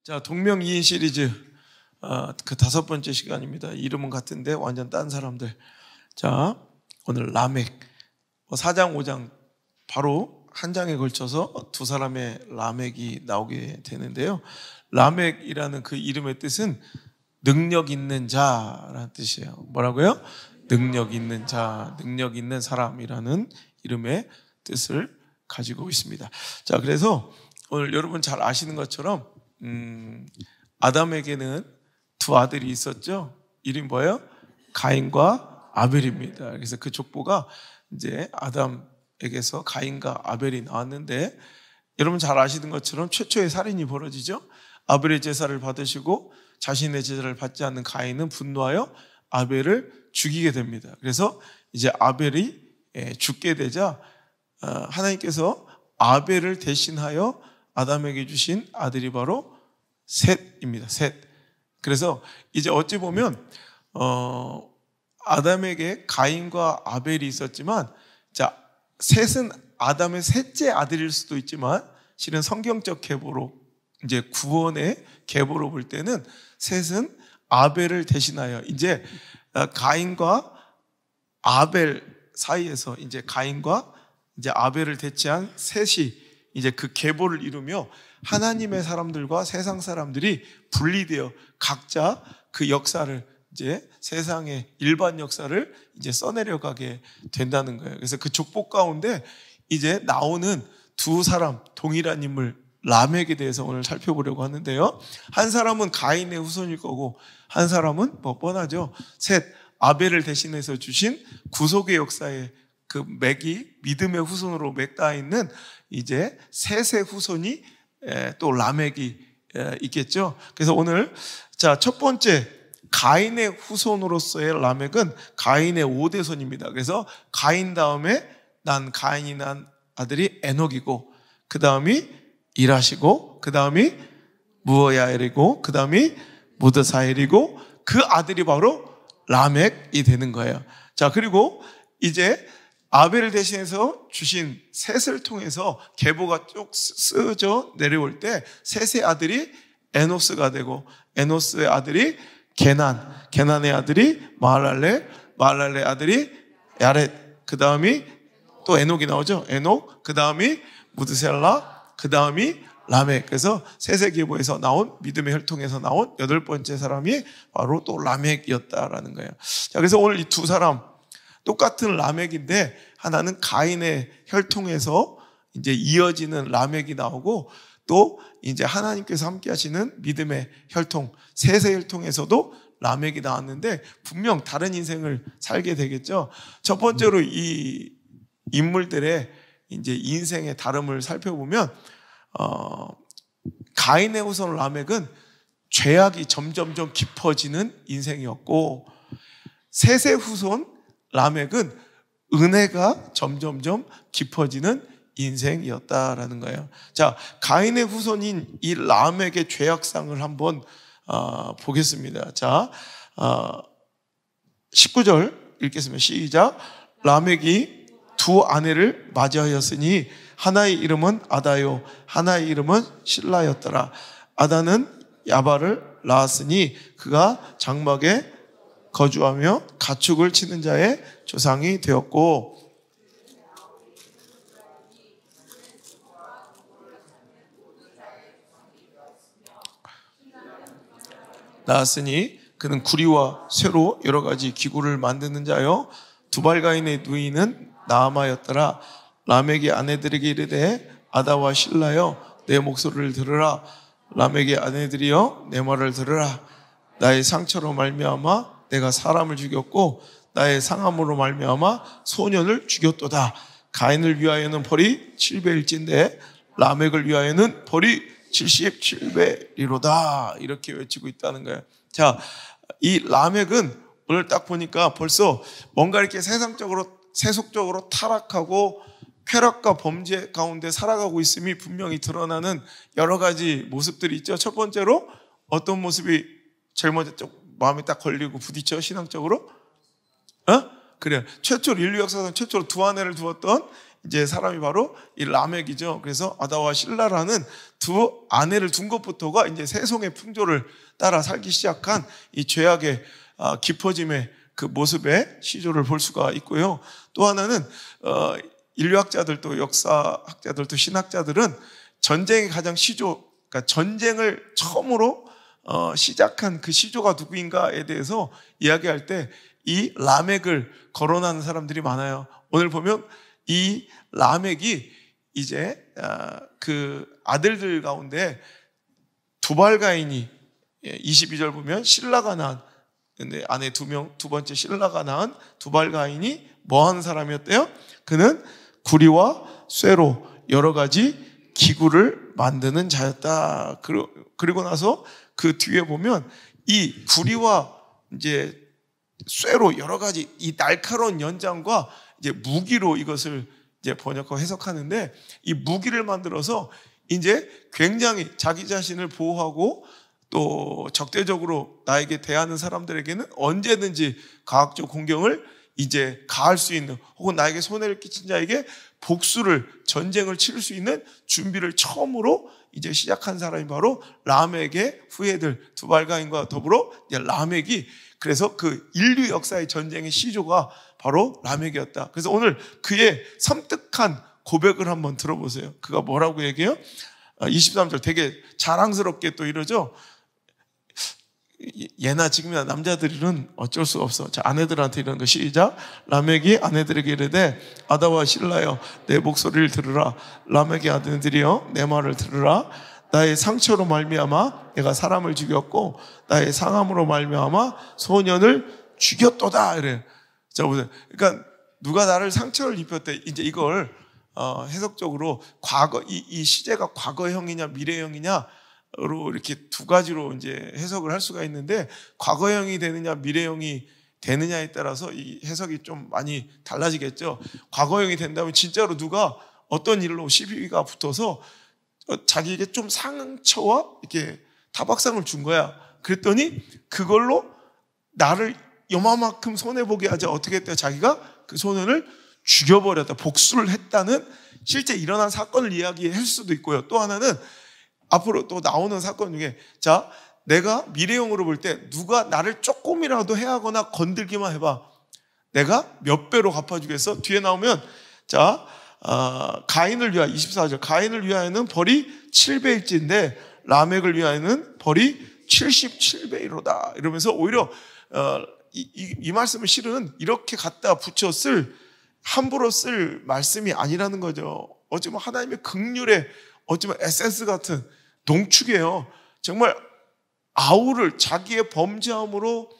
자, 동명이인 시리즈 그 5번째 시간입니다. 이름은 같은데 완전 딴 사람들. 자, 오늘 라멕 4장 5장 바로 한 장에 걸쳐서 두 사람의 라멕이 나오게 되는데요. 라멕이라는 그 이름의 뜻은 능력 있는 자라는 뜻이에요. 뭐라고요? 능력 있는 자, 능력 있는 사람이라는 이름의 뜻을 가지고 있습니다. 자, 그래서 오늘 여러분 잘 아시는 것처럼 아담에게는 두 아들이 있었죠. 이름이 뭐예요? 가인과 아벨입니다. 그래서 그 족보가 이제 아담에게서 가인과 아벨이 나왔는데, 여러분 잘 아시는 것처럼 최초의 살인이 벌어지죠. 아벨의 제사를 받으시고 자신의 제사를 받지 않는 가인은 분노하여 아벨을 죽이게 됩니다. 그래서 이제 아벨이 죽게 되자 하나님께서 아벨을 대신하여 아담에게 주신 아들이 바로 셋입니다. 셋. 그래서 이제 어찌 보면 아담에게 가인과 아벨이 있었지만, 자, 셋은 아담의 셋째 아들일 수도 있지만, 실은 성경적 계보로 이제 구원의 계보로 볼 때는 셋은 아벨을 대신하여 이제 가인과 아벨 사이에서 이제 가인과 이제 아벨을 대체한 셋이 이제 그 계보를 이루며 하나님의 사람들과 세상 사람들이 분리되어 각자 그 역사를 이제 세상의 일반 역사를 이제 써내려가게 된다는 거예요. 그래서 그 족보 가운데 이제 나오는 두 사람, 동일한 인물 라멕에 대해서 오늘 살펴보려고 하는데요. 한 사람은 가인의 후손일 거고, 한 사람은 뭐 뻔하죠. 셋, 아벨을 대신해서 주신 구속의 역사의 그 맥이 믿음의 후손으로 맥닿아 있는 이제 셋의 후손이 또 라멕이 있겠죠. 그래서 오늘 자, 첫 번째 가인의 후손으로서의 라멕은 가인의 5대손입니다. 그래서 가인 다음에 가인이 난 아들이 에녹이고, 그 다음이 일하시고, 그 다음이 무어야엘이고, 그 다음이 무드사엘이고, 그 아들이 바로 라멕이 되는 거예요. 자, 그리고 이제 아벨을 대신해서 주신 셋을 통해서 계보가 쭉 쓰져 내려올 때 셋의 아들이 에노스가 되고, 에노스의 아들이 게난의 아들이 마할랄렐, 마할랄렐의 아들이 야렛, 그 다음이 또 에녹이 나오죠. 에녹, 그 다음이 무드셀라, 그 다음이 라멕. 그래서 셋의 계보에서 나온, 믿음의 혈통에서 나온 8번째 사람이 바로 또 라멕이었다라는 거예요. 자, 그래서 오늘 이 두 사람 똑같은 라멕인데, 하나는 가인의 혈통에서 이제 이어지는 라멕이 나오고, 또 이제 하나님께서 함께 하시는 믿음의 혈통, 셋의 혈통에서도 라멕이 나왔는데, 분명 다른 인생을 살게 되겠죠. 첫 번째로 이 인물들의 이제 인생의 다름을 살펴보면, 가인의 후손 라멕은 죄악이 점점점 깊어지는 인생이었고, 셋의 후손 라멕은 은혜가 점점점 깊어지는 인생이었다라는 거예요. 자, 가인의 후손인 이 라멕의 죄악상을 한번 보겠습니다. 자, 19절 읽겠습니다. 시작. 라멕이 두 아내를 맞이하였으니 하나의 이름은 아다요, 하나의 이름은 실라였더라. 아다는 야발을 낳았으니 그가 장막에 거주하며 가축을 치는 자의 조상이 되었고, 낳았으니 그는 구리와 쇠로 여러 가지 기구를 만드는 자요, 두발가인의 누이는 나아마였더라. 라멕의 아내들에게 이르되 아다와 실라여 내 목소리를 들으라. 라멕의 아내들이여 내 말을 들으라. 나의 상처로 말미암아 내가 사람을 죽였고 나의 상함으로 말미암아 소년을 죽였도다. 가인을 위하여는 벌이 7배일진데 라멕을 위하여는 벌이 77배리로다. 이렇게 외치고 있다는 거예요. 자, 이 라멕은 오늘 딱 보니까 벌써 뭔가 이렇게 세속적으로 타락하고 쾌락과 범죄 가운데 살아가고 있음이 분명히 드러나는 여러 가지 모습들이 있죠. 첫 번째로 어떤 모습이 제일 먼저 마음에 딱 걸리고 부딪혀, 신앙적으로? 그래요. 인류 역사상 최초로 두 아내를 두었던 이제 사람이 바로 이 라멕이죠. 그래서 아다와 실라라는 두 아내를 둔 것부터가 이제 세속의 풍조를 따라 살기 시작한 이 죄악의 깊어짐의 그 모습의 시조를 볼 수가 있고요. 또 하나는 인류학자들도 역사학자들도 신학자들은 전쟁의 가장 시조, 그러니까 전쟁을 처음으로 시작한 그 시조가 누구인가에 대해서 이야기할 때 이 라멕을 거론하는 사람들이 많아요. 오늘 보면 이 라멕이 이제 그 아들들 가운데 두발가인이 22절 보면 실라가 낳은, 근데 아내 2명, 두 번째 실라가 낳은 두발가인이 뭐 하는 사람이었대요? 그는 구리와 쇠로 여러 가지 기구를 만드는 자였다. 그리고 나서 그 뒤에 보면 이 구리와 이제 쇠로 여러 가지 이 날카로운 연장과 이제 무기로 이것을 이제 번역하고 해석하는데, 이 무기를 만들어서 이제 굉장히 자기 자신을 보호하고 또 적대적으로 나에게 대하는 사람들에게는 언제든지 과학적 공격을 이제 가할 수 있는, 혹은 나에게 손해를 끼친 자에게 복수를, 전쟁을 치를 수 있는 준비를 처음으로 이제 시작한 사람이 바로 라멕의 후예들 두발가인과 더불어 이제 라멕이, 그래서 그 인류 역사의 전쟁의 시조가 바로 라멕이었다. 그래서 오늘 그의 섬뜩한 고백을 한번 들어보세요. 그가 뭐라고 얘기해요? 23절 되게 자랑스럽게 또 이러죠. 예나 지금이나 남자들은 어쩔 수 없어. 자, 아내들한테 이런 거 시작. 라멕이 아내들에게 이르되 아다와 실라여 내 목소리를 들으라. 라멕의 아들들이여 내 말을 들으라. 나의 상처로 말미암아 내가 사람을 죽였고 나의 상함으로 말미암아 소년을 죽였도다. 이래. 자, 보세요. 그러니까 누가 나를 상처를 입혔대. 이제 이걸 해석적으로 과거, 이 시제가 과거형이냐 미래형이냐로 이렇게 두 가지로 이제 해석을 할 수가 있는데, 과거형이 되느냐 미래형이 되느냐에 따라서 이 해석이 좀 많이 달라지겠죠. 과거형이 된다면 진짜로 누가 어떤 일로 시비가 붙어서 자기에게 좀 상처와 이렇게 타박상을 준 거야. 그랬더니 그걸로 나를 요만큼 손해보게 하자 어떻게 했다? 자기가 그 소년을 죽여버렸다. 복수를 했다는 실제 일어난 사건을 이야기할 수도 있고요. 또 하나는 앞으로 또 나오는 사건 중에, 자, 내가 미래형으로 볼 때 누가 나를 조금이라도 해하거나 건들기만 해봐. 내가 몇 배로 갚아주겠어? 뒤에 나오면, 자, 가인을 위하여 24절 가인을 위하여는 벌이 7배일진데 라멕을 위하여는 벌이 77배이로다. 이러면서 오히려 이 말씀은 실은 이렇게 갖다 붙여 함부로 쓸 말씀이 아니라는 거죠. 어쩌면 하나님의 긍휼의 어쩌면 에센스 같은 농축이에요. 정말 아우를 자기의 범죄함으로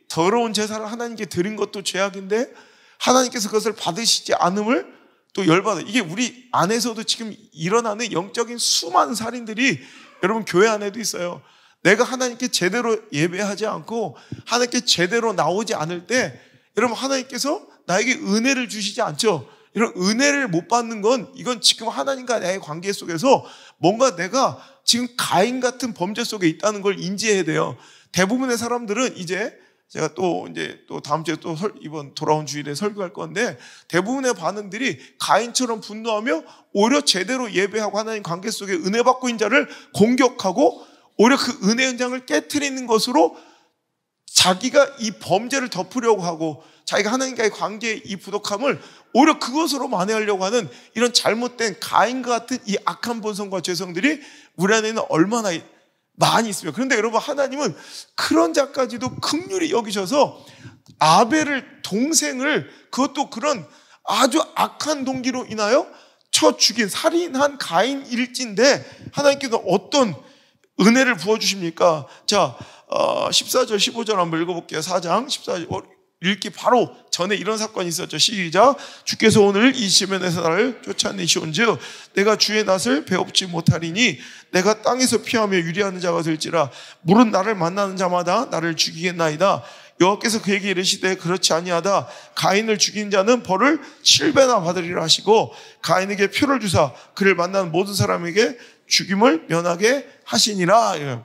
더러운 제사를 하나님께 드린 것도 죄악인데 하나님께서 그것을 받으시지 않음을 또 열받아요. 이게 우리 안에서도 지금 일어나는 영적인 수많은 살인들이 여러분 교회 안에도 있어요. 내가 하나님께 제대로 예배하지 않고 하나님께 제대로 나오지 않을 때 여러분 하나님께서 나에게 은혜를 주시지 않죠. 이런 은혜를 못 받는 건 이건 지금 하나님과 나의 관계 속에서 뭔가 내가 지금 가인 같은 범죄 속에 있다는 걸 인지해야 돼요. 대부분의 사람들은 이제 제가 또 다음 주에 또 이번 돌아온 주일에 설교할 건데, 대부분의 반응들이 가인처럼 분노하며 오히려 제대로 예배하고 하나님 관계 속에 은혜 받고 있는 자를 공격하고 오히려 그 은혜 현장을 깨트리는 것으로 자기가 이 범죄를 덮으려고 하고 자기가 하나님과의 관계의 이 부족함을 오히려 그것으로 만회하려고 하는 이런 잘못된 가인과 같은 이 악한 본성과 죄성들이 우리 안에는 얼마나 많이 있습니다. 그런데 여러분 하나님은 그런 자까지도 긍휼히 여기셔서 아벨을 동생을, 그것도 그런 아주 악한 동기로 인하여 쳐 죽인 살인한 가인 일진데 하나님께서 어떤 은혜를 부어주십니까? 자, 14절 15절 한번 읽어볼게요. 4장 14절 읽기 바로 전에 이런 사건이 있었죠. 시작. 주께서 오늘 이 시면에서 나를 쫓아내시온즉 내가 주의 낯을 배웁지 못하리니 내가 땅에서 피하며 유리하는 자가 될지라. 물은 나를 만나는 자마다 나를 죽이겠나이다. 여호와께서 그에게 이르시되 그렇지 아니하다. 가인을 죽인 자는 벌을 7배나 받으리라 하시고 가인에게 표를 주사 그를 만나는 모든 사람에게 죽임을 면하게 하시니라.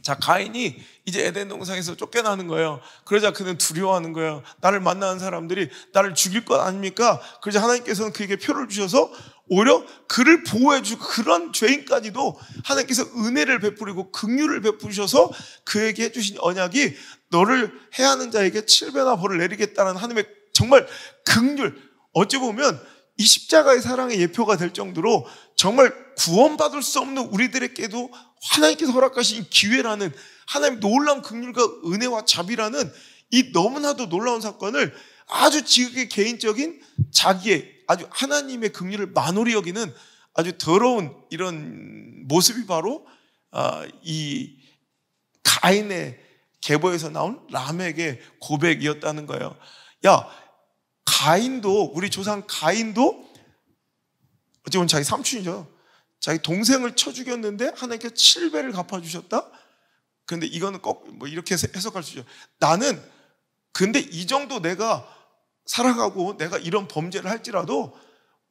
자, 가인이 이제 에덴 동산에서 쫓겨나는 거예요. 그러자 그는 두려워하는 거예요. 나를 만나는 사람들이 나를 죽일 것 아닙니까? 그러자 하나님께서는 그에게 표를 주셔서 오히려 그를 보호해주고, 그런 죄인까지도 하나님께서 은혜를 베푸리고 긍휼을 베푸셔서 그에게 해주신 언약이 너를 해하는 자에게 7배나 벌을 내리겠다는 하나님의 정말 긍휼, 어찌 보면 이 십자가의 사랑의 예표가 될 정도로 정말 구원받을 수 없는 우리들에게도 하나님께서 허락하신 기회라는, 하나님의 놀라운 긍휼과 은혜와 자비라는 이 너무나도 놀라운 사건을 아주 지극히 개인적인 자기의 아주 하나님의 긍휼을 만홀히 여기는 아주 더러운 이런 모습이 바로 이 가인의 계보에서 나온 라멕의 고백이었다는 거예요. 야, 가인도, 우리 조상 가인도 어찌 보면 자기 삼촌이죠. 자기 동생을 쳐 죽였는데 하나님께서 7배를 갚아주셨다? 그런데 이거는 꼭 뭐 이렇게 해석할 수 있죠. 나는 근데 이 정도 내가 살아가고 내가 이런 범죄를 할지라도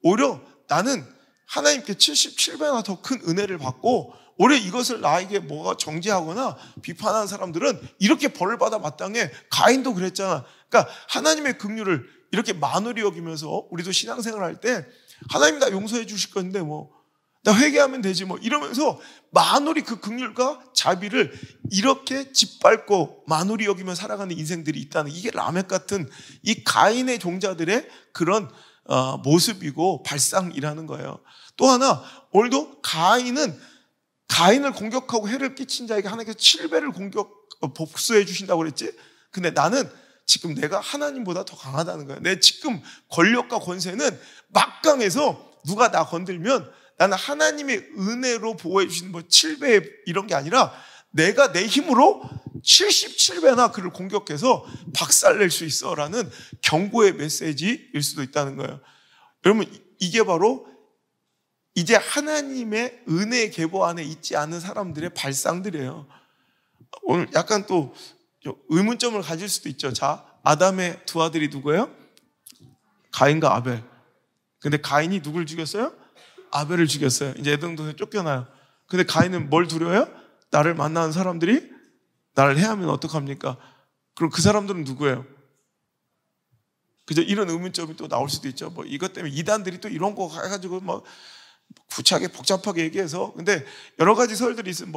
오히려 나는 하나님께 77배나 더 큰 은혜를 받고, 오히려 이것을 나에게 뭐가 정죄하거나 비판하는 사람들은 이렇게 벌을 받아 마땅해. 가인도 그랬잖아. 그러니까 하나님의 긍휼을 이렇게 만홀히 여기면서 우리도 신앙생활 할 때 하나님 나 용서해 주실 건데 뭐 나 회개하면 되지 뭐 이러면서 만홀히 그 긍휼과 자비를 이렇게 짓밟고 만홀히 여기며 살아가는 인생들이 있다는, 이게 라멕 같은 이 가인의 종자들의 그런 모습이고 발상이라는 거예요. 또 하나, 오늘도 가인을 공격하고 해를 끼친 자에게 하나님께서 7배를 복수해 주신다고 그랬지. 근데 나는 지금 내가 하나님보다 더 강하다는 거야. 내 지금 권력과 권세는 막강해서 누가 나 건들면 나는 하나님의 은혜로 보호해 주시는 뭐 7배 이런 게 아니라 내가 내 힘으로 77배나 그를 공격해서 박살낼 수 있어라는 경고의 메시지일 수도 있다는 거예요. 여러분, 이게 바로 이제 하나님의 은혜의 계보 안에 있지 않은 사람들의 발상들이에요. 오늘 약간 또 의문점을 가질 수도 있죠. 자, 아담의 두 아들이 누구예요? 가인과 아벨. 근데 가인이 누굴 죽였어요? 아벨을 죽였어요. 이제 에덴 동산에 쫓겨나요. 근데 가인은 뭘 두려워요? 나를 만나는 사람들이 나를 해하면 어떡합니까? 그럼 그 사람들은 누구예요? 그죠? 이런 의문점이 또 나올 수도 있죠. 뭐 이것 때문에 이단들이 또 이런 거 해가지고 막 구차하게 복잡하게 얘기해서. 근데 여러 가지 설들이 있어요.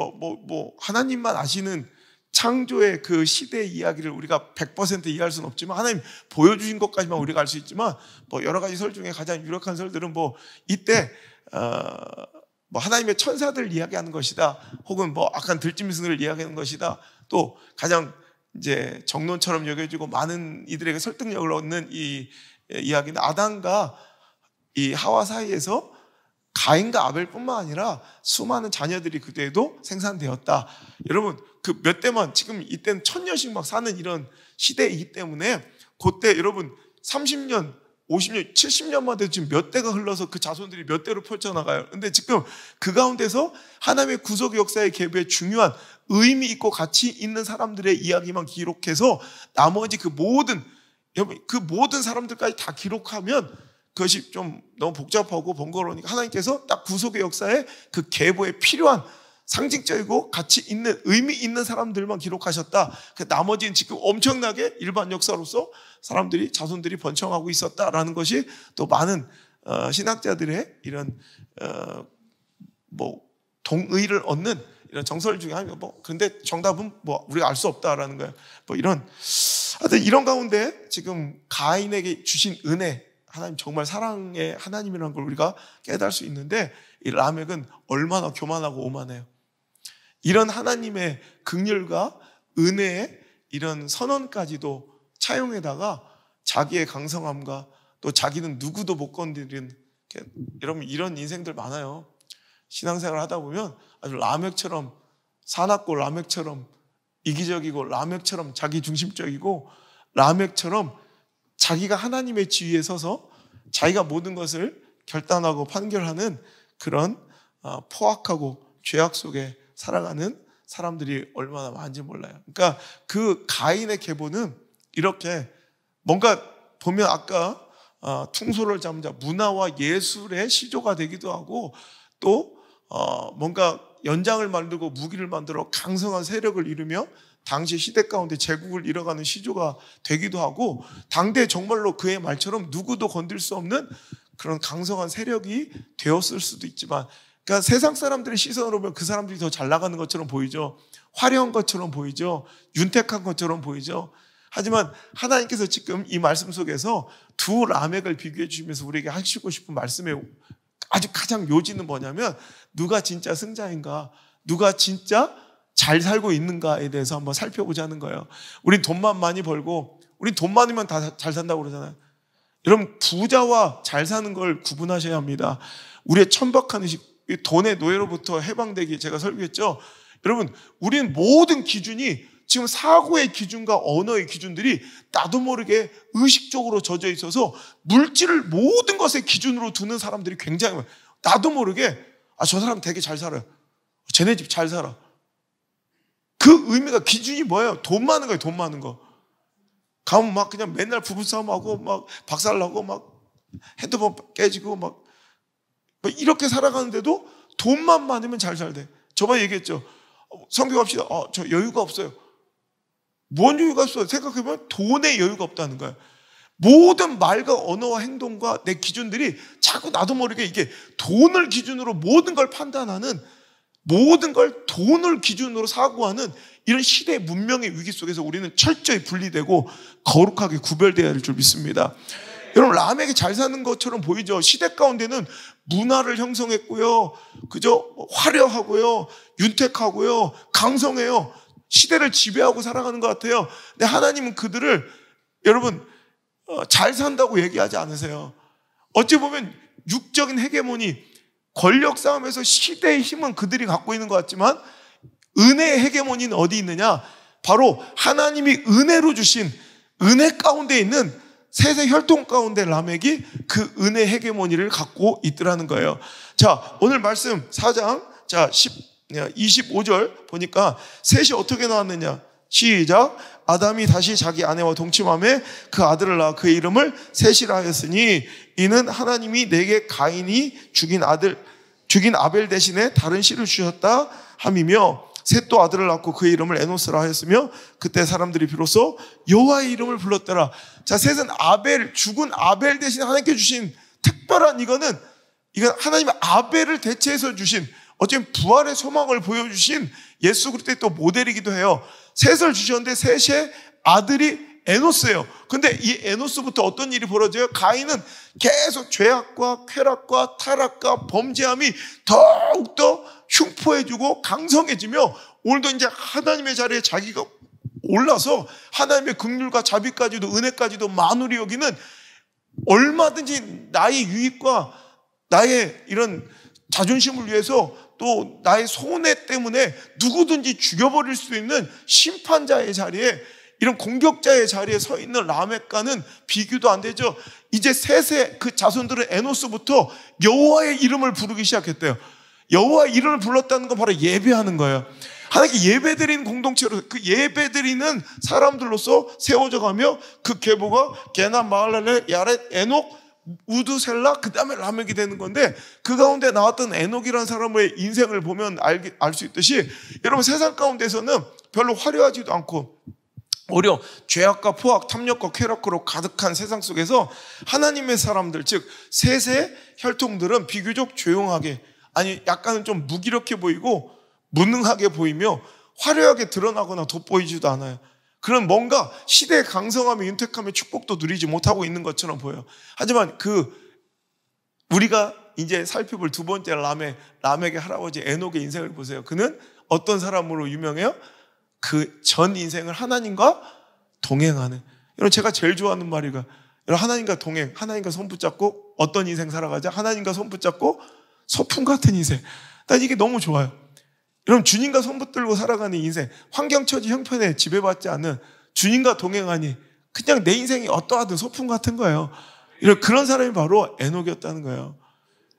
하나님만 아시는 창조의 그 시대의 이야기를 우리가 100% 이해할 수는 없지만 하나님 보여주신 것까지만 우리가 알 수 있지만, 뭐 여러 가지 설 중에 가장 유력한 설들은 뭐 이때 뭐 하나님의 천사들 이야기하는 것이다, 혹은 뭐 악한 들짐승을 이야기하는 것이다, 또 가장 이제 정론처럼 여겨지고 많은 이들에게 설득력을 얻는 이 이야기는 아담과 이 하와 사이에서 가인과 아벨뿐만 아니라 수많은 자녀들이 그때에도 생산되었다. 여러분, 그 몇 대만, 지금 이때는 1000년씩 막 사는 이런 시대이기 때문에 그때 여러분 30년, 50년, 70년만 돼도 지금 몇 대가 흘러서 그 자손들이 몇 대로 펼쳐나가요. 근데 지금 그 가운데서 하나님의 구속 역사의 계보에 중요한 의미 있고 가치 있는 사람들의 이야기만 기록해서 나머지 그 모든 사람들까지 다 기록하면 그것이 좀 너무 복잡하고 번거로우니까 하나님께서 딱 구속의 역사에 그 계보에 필요한 상징적이고 가치 있는 의미 있는 사람들만 기록하셨다. 그 나머지는 지금 엄청나게 일반 역사로서 사람들이 자손들이 번창하고 있었다라는 것이 또 많은 신학자들의 이런 뭐 동의를 얻는 이런 정설 중에 하나입니다. 근데 정답은 뭐 우리가 알 수 없다라는 거예요. 뭐 하여튼 이런 가운데 지금 가인에게 주신 은혜, 하나님 정말 사랑의 하나님이라는 걸 우리가 깨달을 수 있는데, 이 라멕은 얼마나 교만하고 오만해요. 이런 하나님의 긍휼과 은혜의 이런 선언까지도 차용에다가 자기의 강성함과 또 자기는 누구도 못 건드리는, 여러분 이런 인생들 많아요. 신앙생활 하다 보면 아주 라멕처럼 사납고 라멕처럼 이기적이고 라멕처럼 자기중심적이고 라멕처럼 자기가 하나님의 지위에 서서 자기가 모든 것을 결단하고 판결하는 그런 포악하고 죄악 속에 살아가는 사람들이 얼마나 많은지 몰라요. 그러니까 그 가인의 계보는 이렇게 뭔가 보면 아까 퉁소를 잡는 자, 문화와 예술의 시조가 되기도 하고 또 뭔가 연장을 만들고 무기를 만들어 강성한 세력을 이루며 당시 시대 가운데 제국을 이뤄가는 시조가 되기도 하고, 당대 정말로 그의 말처럼 누구도 건들 수 없는 그런 강성한 세력이 되었을 수도 있지만, 그러니까 세상 사람들의 시선으로 보면 그 사람들이 더 잘 나가는 것처럼 보이죠. 화려한 것처럼 보이죠. 윤택한 것처럼 보이죠. 하지만 하나님께서 지금 이 말씀 속에서 두 라멕을 비교해 주시면서 우리에게 하시고 싶은 말씀의 아주 가장 요지는 뭐냐면, 누가 진짜 승자인가, 누가 진짜 잘 살고 있는가에 대해서 한번 살펴보자는 거예요. 우린 돈만 많이 벌고, 우린 돈 많으면 다 잘 산다고 그러잖아요. 여러분, 부자와 잘 사는 걸 구분하셔야 합니다. 우리의 천박한 의식, 돈의 노예로부터 해방되기, 제가 설교했죠. 여러분, 우리는 모든 기준이 지금 사고의 기준과 언어의 기준들이 나도 모르게 의식적으로 젖어 있어서 물질을 모든 것의 기준으로 두는 사람들이 굉장히 많아요. 나도 모르게 저 사람 되게 잘 살아요. 쟤네 집 잘 살아. 그 의미가, 기준이 뭐예요? 돈 많은 거예요. 돈 많은 거. 가면 막 그냥 맨날 부부싸움하고 막 박살나고 막 핸드폰 깨지고 막 이렇게 살아가는데도 돈만 많으면 잘 살대. 저번에 얘기했죠. 성교합시다. 저 여유가 없어요. 뭔 여유가 없어요? 생각해보면 돈의 여유가 없다는 거예요. 모든 말과 언어와 행동과 내 기준들이 자꾸 나도 모르게 이게 돈을 기준으로 모든 걸 판단하는, 모든 걸 돈을 기준으로 사고하는 이런 시대의 문명의 위기 속에서 우리는 철저히 분리되고 거룩하게 구별되어야 할 줄 믿습니다. 여러분, 라멕이 잘 사는 것처럼 보이죠. 시대 가운데는 문화를 형성했고요, 그죠? 화려하고요, 윤택하고요, 강성해요. 시대를 지배하고 살아가는 것 같아요. 근데 하나님은 그들을, 여러분, 잘 산다고 얘기하지 않으세요. 어찌 보면 육적인 헤게모니, 권력 싸움에서 시대의 힘은 그들이 갖고 있는 것 같지만, 은혜의 헤게모니는 어디 있느냐? 바로 하나님이 은혜로 주신 은혜 가운데 있는 셋의 혈통 가운데 라멕이 그 은혜 헤게모니를 갖고 있더라는 거예요. 자, 오늘 말씀 4장 25절 보니까 셋이 어떻게 나왔느냐? 시작. 아담이 다시 자기 아내와 동침하며 그 아들을 낳아 그 이름을 셋이라 하였으니, 이는 하나님이 내게 가인이 죽인 아벨 대신에 다른 씨를 주셨다 함이며, 셋도 아들을 낳고 그 이름을 에노스라 하였으며, 그때 사람들이 비로소 여호와의 이름을 불렀더라. 자, 셋은 죽은 아벨 대신에 하나님께 주신 특별한, 이건 하나님이 아벨을 대체해서 주신, 어쩌면 부활의 소망을 보여주신 예수 그리스도의 또 모델이기도 해요. 셋을 주셨는데 셋의 아들이 에노스예요. 근데 이 에노스부터 어떤 일이 벌어져요? 가인은 계속 죄악과 쾌락과 타락과 범죄함이 더욱더 흉포해지고 강성해지며, 오늘도 이제 하나님의 자리에 자기가 올라서 하나님의 긍휼과 자비까지도 은혜까지도 만우리 여기는, 얼마든지 나의 유익과 나의 이런 자존심을 위해서 또 나의 손해 때문에 누구든지 죽여버릴 수 있는 심판자의 자리에, 이런 공격자의 자리에 서 있는 라멕과는 비교도 안 되죠. 이제 셋의 그 자손들은 에노스부터 여호와의 이름을 부르기 시작했대요. 여호와의 이름을 불렀다는 건 바로 예배하는 거예요. 하나님께 예배드리는 공동체로, 그 예배드리는 사람들로서 세워져 가며, 그 계보가 게나, 마할랄레, 야렛, 에녹, 우드셀라, 그 다음에 라멕이 되는 건데, 그 가운데 나왔던 에녹이라는 사람의 인생을 보면 알 수 있듯이, 여러분, 세상 가운데서는 별로 화려하지도 않고 오히려 죄악과 포악, 탐욕과 쾌락으로 가득한 세상 속에서 하나님의 사람들, 즉 셋의 혈통들은 비교적 조용하게, 아니 약간은 좀 무기력해 보이고 무능하게 보이며 화려하게 드러나거나 돋보이지도 않아요. 그런 뭔가 시대의 강성함에 윤택함의 축복도 누리지 못하고 있는 것처럼 보여요. 하지만 우리가 이제 살펴볼 두 번째 라멕의 할아버지 에녹의 인생을 보세요. 그는 어떤 사람으로 유명해요? 그 전 인생을 하나님과 동행하는. 여러분, 제가 제일 좋아하는 말이가, 여러분, 하나님과 동행, 하나님과 손 붙잡고 어떤 인생 살아가자? 하나님과 손 붙잡고 소풍 같은 인생. 난 이게 너무 좋아요. 여러분, 주님과 손 붙들고 살아가는 인생, 환경처지 형편에 지배받지 않는, 주님과 동행하니 그냥 내 인생이 어떠하든 소풍 같은 거예요. 그런 사람이 바로 에녹이었다는 거예요.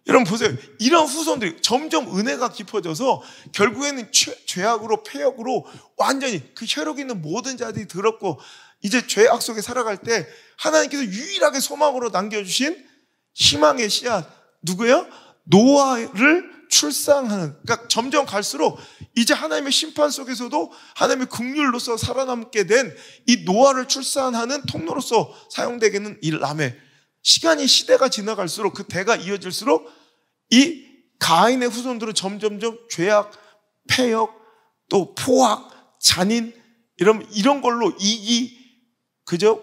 여러분 보세요. 이런 후손들이 점점 은혜가 깊어져서 결국에는 죄악으로, 폐역으로 완전히 그 혈육 있는 모든 자들이 더럽고, 이제 죄악 속에 살아갈 때 하나님께서 유일하게 소망으로 남겨주신 희망의 씨앗, 누구예요? 노아를 출산하는, 그러니까 점점 갈수록 이제 하나님의 심판 속에서도 하나님의 긍휼로서 살아남게 된 이 노아를 출산하는 통로로서 사용되게는 이 라멕. 시대가 지나갈수록 그 대가 이어질수록 이 가인의 후손들은 점점점 죄악, 폐역, 또 포악, 잔인 이런 걸로 그저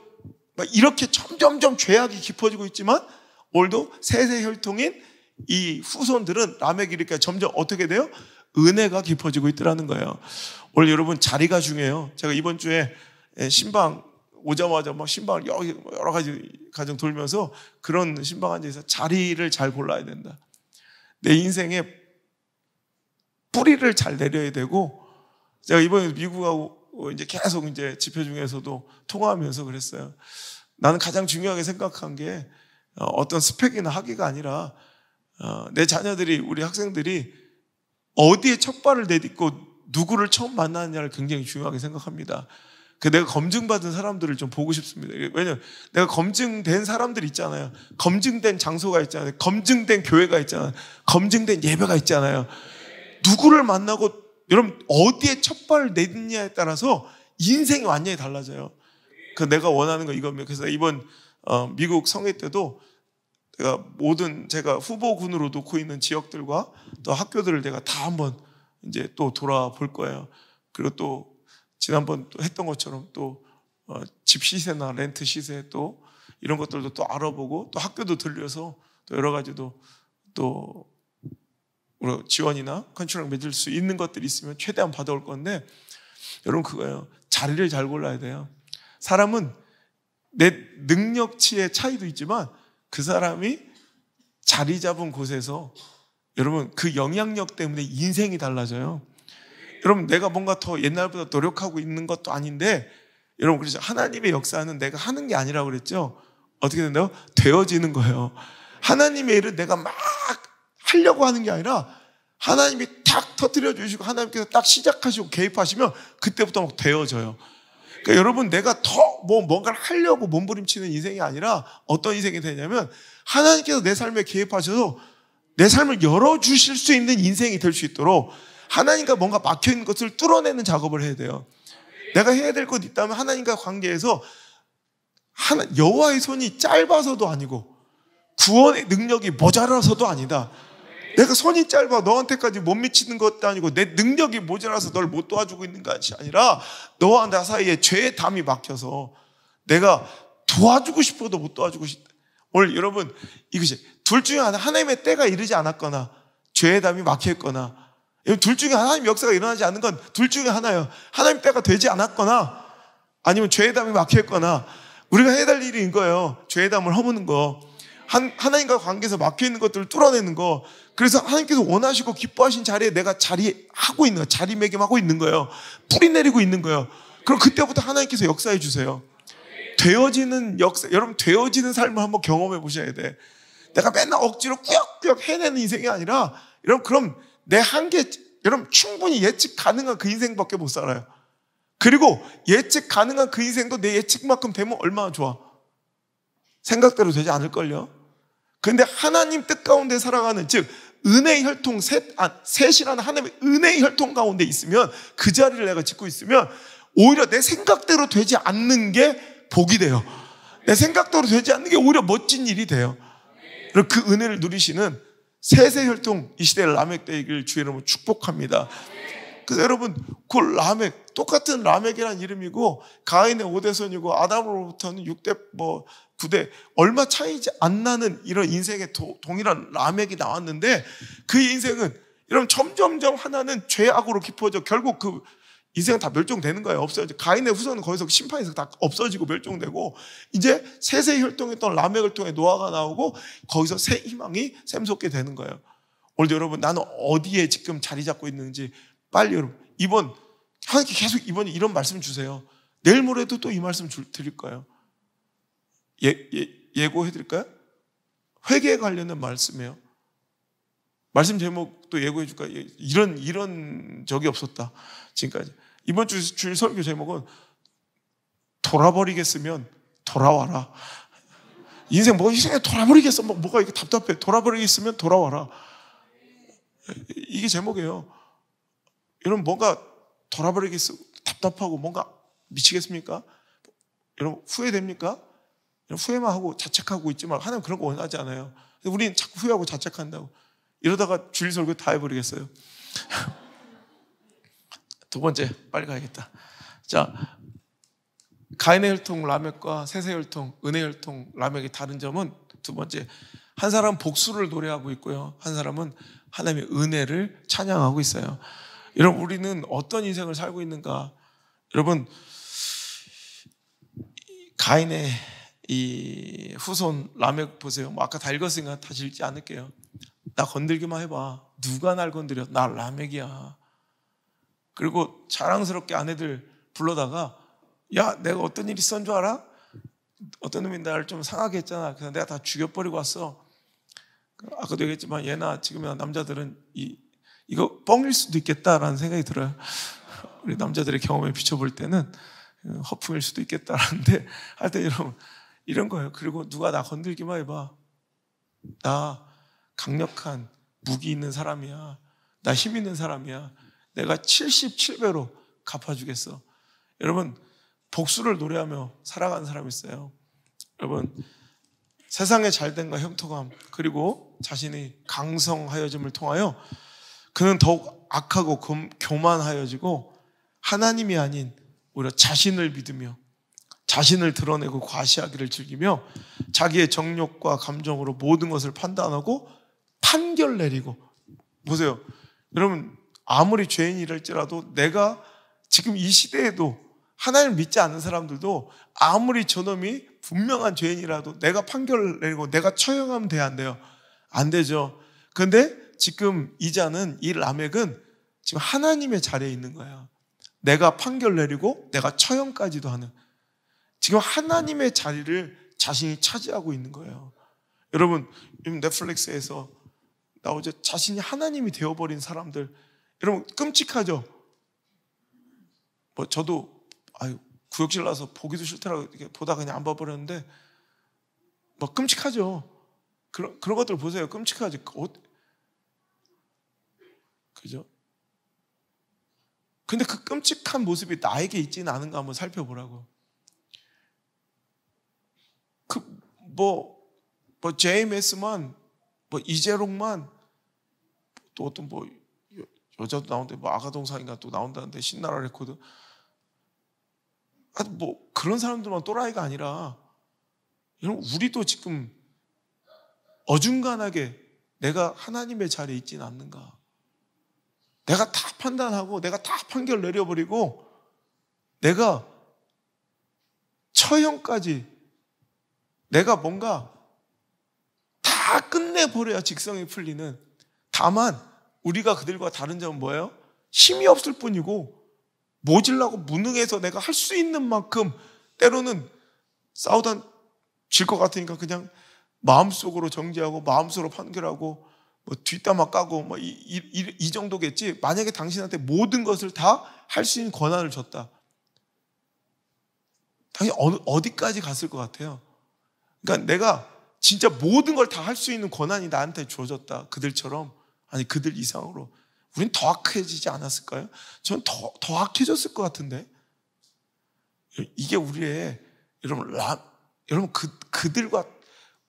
이렇게 점점점 죄악이 깊어지고 있지만 오늘도 세세 혈통인 이 후손들은 라멕이 이렇게 점점 어떻게 돼요? 은혜가 깊어지고 있더라는 거예요. 오늘 여러분 자리가 중요해요. 제가 이번 주에 신방 오자마자 막 신방을 여러 가지 가정 돌면서 그런 신방 앉아서 자리를 잘 골라야 된다. 내 인생에 뿌리를 잘 내려야 되고, 제가 이번에 미국하고 이제 계속 이제 집회 중에서도 통화하면서 그랬어요. 나는 가장 중요하게 생각한 게 어떤 스펙이나 학위가 아니라 내 자녀들이, 우리 학생들이 어디에 첫 발을 내딛고 누구를 처음 만나느냐를 굉장히 중요하게 생각합니다. 내가 검증받은 사람들을 좀 보고 싶습니다. 왜냐면 내가 검증된 사람들 있잖아요. 검증된 장소가 있잖아요. 검증된 교회가 있잖아요. 검증된 예배가 있잖아요. 누구를 만나고 여러분 어디에 첫 발을 내딛냐에 따라서 인생이 완전히 달라져요. 내가 원하는 거 이겁니다. 그래서 이번 미국 성회 때도 제가 후보군으로 놓고 있는 지역들과 또 학교들을 내가 다 한번 이제 또 돌아볼 거예요. 그리고 또 지난번 또 했던 것처럼 또 집 시세나 렌트 시세 또 이런 것들도 또 알아보고 또 학교도 들려서 또 여러 가지도 또 지원이나 컨트랙 맺을 수 있는 것들이 있으면 최대한 받아올 건데, 여러분 그거예요. 자리를 잘 골라야 돼요. 사람은 내 능력치의 차이도 있지만 그 사람이 자리 잡은 곳에서 여러분 그 영향력 때문에 인생이 달라져요. 여러분 내가 뭔가 더 옛날보다 노력하고 있는 것도 아닌데, 여러분 그렇죠. 하나님의 역사는 내가 하는 게 아니라고 그랬죠. 어떻게 된다고? 되어지는 거예요. 하나님의 일을 내가 막 하려고 하는 게 아니라 하나님이 탁 터뜨려 주시고 하나님께서 딱 시작하시고 개입하시면 그때부터 막 되어져요. 그러니까 여러분 내가 더 뭔가를 하려고 몸부림치는 인생이 아니라 어떤 인생이 되냐면 하나님께서 내 삶에 개입하셔서 내 삶을 열어주실 수 있는 인생이 될 수 있도록 하나님과 뭔가 막혀있는 것을 뚫어내는 작업을 해야 돼요. 내가 해야 될 것 있다면 하나님과 관계에서 여호와의 손이 짧아서도 아니고 구원의 능력이 모자라서도 아니다. 내가 손이 짧아 너한테까지 못 미치는 것도 아니고 내 능력이 모자라서 널 못 도와주고 있는 것이 아니라 너와 나 사이에 죄의 담이 막혀서 내가 도와주고 싶어도 못 도와주고 싶다. 오늘 여러분 이것이 둘 중에 하나님의 때가 이르지 않았거나 죄의 담이 막혀있거나, 둘 중에 하나님 역사가 일어나지 않는 건 둘 중에 하나예요. 하나님 때가 되지 않았거나 아니면 죄의 담이 막혀있거나. 우리가 해야 될 일이 이거예요. 죄의 담을 허무는 거, 하나님과 관계에서 막혀있는 것들을 뚫어내는 거. 그래서 하나님께서 원하시고 기뻐하신 자리에 내가 자리하고 있는 거예요. 자리매김하고 있는 거예요. 뿌리 내리고 있는 거예요. 그럼 그때부터 하나님께서 역사해 주세요. 되어지는 역사, 여러분 되어지는 삶을 한번 경험해 보셔야 돼. 내가 맨날 억지로 꾸역꾸역 해내는 인생이 아니라, 여러분 그럼 내 한계, 여러분 충분히 예측 가능한 그 인생밖에 못 살아요. 그리고 예측 가능한 그 인생도 내 예측만큼 되면 얼마나 좋아. 생각대로 되지 않을걸요. 그런데 하나님 뜻 가운데 살아가는, 즉 은혜의 혈통, 셋이라는 하나님의 은혜의 혈통 가운데 있으면, 그 자리를 내가 짓고 있으면 오히려 내 생각대로 되지 않는 게 복이 돼요. 내 생각대로 되지 않는 게 오히려 멋진 일이 돼요. 그리고 그 은혜를 누리시는 세세 혈통, 이 시대의 라멕 되기를 주의 이름으로 축복합니다. 그래서 여러분 그 라멕, 똑같은 라멕이라는 이름이고 가인의 5대손이고 아담으로부터는 6대 9대 얼마 차이지 안 나는 이런 인생의 동일한 라멕이 나왔는데, 그 인생은 여러분 점점점 하나는 죄악으로 깊어져 결국 그 인생은 다 멸종되는 거예요. 없어져. 가인의 후손은 거기서 심판에서 다 없어지고 멸종되고, 이제 세세 혈통했던 라멕을 통해 노아가 나오고 거기서 새 희망이 샘솟게 되는 거예요. 오늘 여러분 나는 어디에 지금 자리 잡고 있는지 빨리 여러분 하나님께 계속 이번에 이런 말씀 주세요. 내일 모레도 또 이 말씀 드릴 거예요. 예고해 드릴까요? 회개에 관련된 말씀이에요. 말씀 제목도 예고해 줄까요? 이런 적이 없었다 지금까지. 이번 주일 설교 제목은 돌아버리겠으면 돌아와라. 인생 인생에 돌아버리겠어. 뭐가 이렇게 답답해. 돌아버리겠으면 돌아와라. 이게 제목이에요. 여러분 뭔가 돌아버리겠어 답답하고 뭔가 미치겠습니까? 여러분 후회됩니까? 후회만 하고 자책하고 있지만 하나님 그런 거 원하지 않아요. 우리는 자꾸 후회하고 자책한다고. 이러다가 주일 설교 다 해버리겠어요. 두 번째, 빨리 가야겠다. 자, 가인의 혈통 라멕과 셋의 혈통, 은혜의 혈통 라멕의 다른 점은 두 번째, 한 사람은 복수를 노래하고 있고요, 한 사람은 하나님의 은혜를 찬양하고 있어요. 여러분, 우리는 어떤 인생을 살고 있는가? 여러분, 가인의 이 후손 라멕 보세요. 뭐 아까 다 읽었으니까 다시 읽지 않을게요. 나 건들기만 해봐. 누가 날 건드려? 나 라멕이야. 그리고 자랑스럽게 아내들 불러다가, 야, 내가 어떤 일이 있었는 줄 알아? 어떤 놈이 나를 좀 상하게 했잖아. 그래서 내가 다 죽여버리고 왔어. 아까도 얘기했지만 예나 지금이나 남자들은 이거 뻥일 수도 있겠다라는 생각이 들어요. 우리 남자들의 경험에 비춰볼 때는 허풍일 수도 있겠다라는데, 하여튼 여러분 이런 거예요. 그리고 누가 나 건들기만 해봐. 나 강력한 무기 있는 사람이야. 나 힘 있는 사람이야. 내가 77배로 갚아주겠어. 여러분, 복수를 노래하며 살아가는 사람이 있어요. 여러분, 세상의 잘됨과 형통함, 그리고 자신의 강성하여짐을 통하여 그는 더욱 악하고 교만하여지고 하나님이 아닌 오히려 자신을 믿으며 자신을 드러내고 과시하기를 즐기며 자기의 정욕과 감정으로 모든 것을 판단하고 판결 내리고. 보세요, 여러분, 아무리 죄인이랄지라도 내가 지금 이 시대에도 하나님을 믿지 않는 사람들도 아무리 저놈이 분명한 죄인이라도 내가 판결을 내리고 내가 처형하면 돼요, 안 돼요? 안 되죠. 그런데 지금 이자는, 이 라멕은 지금 하나님의 자리에 있는 거예요. 내가 판결 내리고 내가 처형까지도 하는, 지금 하나님의 자리를 자신이 차지하고 있는 거예요. 여러분, 요즘 넷플릭스에서 나오죠. 자신이 하나님이 되어버린 사람들. 여러분, 끔찍하죠? 뭐 저도 구역질 나서 보기도 싫더라고. 이렇게 보다 그냥 안 봐버렸는데 뭐 끔찍하죠. 그런 것들 보세요. 끔찍하지. 그죠? 근데 그 끔찍한 모습이 나에게 있지는 않은가 한번 살펴보라고. JMS만, 이재롱만, 또 어떤 여자도 나오는데 아가동산인가 또 나온다는데, 신나라 레코드. 그런 사람들만 또라이가 아니라, 여러분, 우리도 지금 어중간하게 내가 하나님의 자리에 있지는 않는가. 내가 다 판단하고 내가 다 판결 내려버리고 내가 처형까지, 내가 뭔가 다 끝내버려야 직성이 풀리는. 다만 우리가 그들과 다른 점은 뭐예요? 힘이 없을 뿐이고 모질라고 무능해서 내가 할 수 있는 만큼, 때로는 싸우다 질 것 같으니까 그냥 마음속으로 정죄하고 마음속으로 판결하고 뒷담화 까고 이 정도겠지. 만약에 당신한테 모든 것을 다 할 수 있는 권한을 줬다, 당신 어디까지 갔을 것 같아요? 그러니까 내가 진짜 모든 걸 다 할 수 있는 권한이 나한테 주어졌다, 그들처럼, 아니 그들 이상으로, 우린 더 악해지지 않았을까요? 전 더 악해졌을 것 같은데. 이게 우리의, 여러분 그들과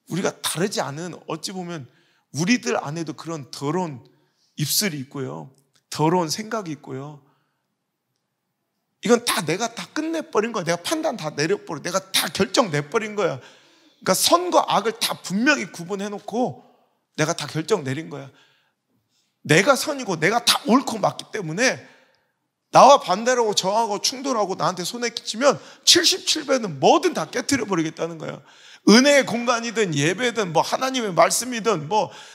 우리가 다르지 않은, 어찌 보면 우리들 안에도 그런 더러운 입술이 있고요, 더러운 생각이 있고요. 이건 다 내가 다 끝내버린 거야. 내가 판단 다 내려버려. 내가 다 결정 내버린 거야. 그러니까 선과 악을 다 분명히 구분해놓고 내가 다 결정 내린 거야. 내가 선이고 내가 다 옳고 맞기 때문에 나와 반대로 저하고 충돌하고 나한테 손해 끼치면 77배는 뭐든 다 깨트려 버리겠다는 거야. 은혜의 공간이든 예배든 하나님의 말씀이든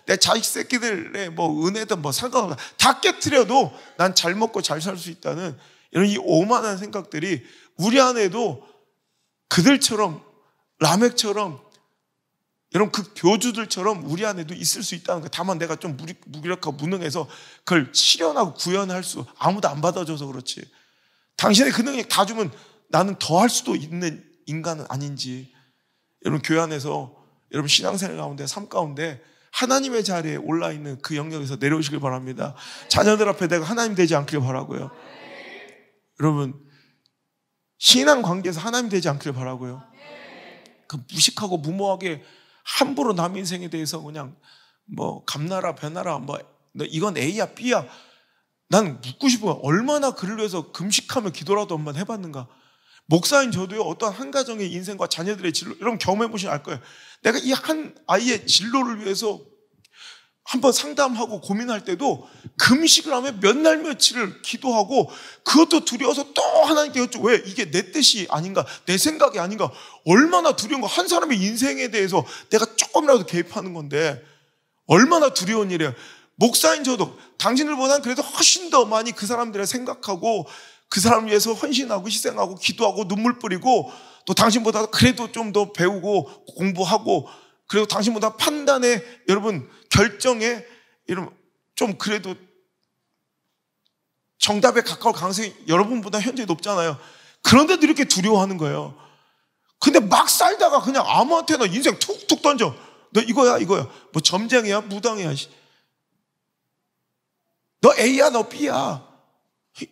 내 자식 새끼들의 은혜든 상관없어, 다 깨트려도 난 잘 먹고 잘 살 수 있다는 이런 이 오만한 생각들이 우리 안에도 그들처럼, 라멕처럼, 여러분 그 교주들처럼 우리 안에도 있을 수 있다는 거예요. 다만 내가 좀 무기력하고 무능해서 그걸 실현하고 구현할 수, 아무도 안 받아줘서 그렇지. 당신의 그 능력 다 주면 나는 더 할 수도 있는 인간은 아닌지. 여러분 교회 안에서 여러분 신앙생활 가운데, 삶 가운데 하나님의 자리에 올라있는 그 영역에서 내려오시길 바랍니다. 자녀들 앞에 내가 하나님 되지 않길 바라고요. 여러분, 신앙 관계에서 하나님 되지 않길 바라고요. 그 무식하고 무모하게 함부로 남 인생에 대해서 그냥 뭐 감나라 변나라 뭐 이건 A야 B야. 난 묻고 싶어요. 얼마나 그를 위해서 금식하며 기도라도 한번 해봤는가. 목사인 저도요, 어떤 한 가정의 인생과 자녀들의 진로, 여러분 경험해보시면 알 거예요. 내가 이 한 아이의 진로를 위해서 한번 상담하고 고민할 때도 금식을 하면 몇 날 며칠을 기도하고 그것도 두려워서 또 하나님께 여쭤. 왜? 이게 내 뜻이 아닌가, 내 생각이 아닌가. 얼마나 두려운 거. 한 사람의 인생에 대해서 내가 조금이라도 개입하는 건데 얼마나 두려운 일이에요. 목사인 저도 당신들보다는 그래도 훨씬 더 많이 그 사람들을 생각하고 그 사람을 위해서 헌신하고 희생하고 기도하고 눈물 뿌리고, 또 당신보다 그래도 좀 더 배우고 공부하고, 그리고 당신보다 판단에, 여러분 결정에 여러분 좀 그래도 정답에 가까울 가능성이 여러분보다 현재 높잖아요. 그런데도 이렇게 두려워하는 거예요. 근데 막 살다가 그냥 아무한테나 인생 툭툭 던져. 너 이거야 이거야. 뭐 점쟁이야 무당이야. 너 A야 너 B야.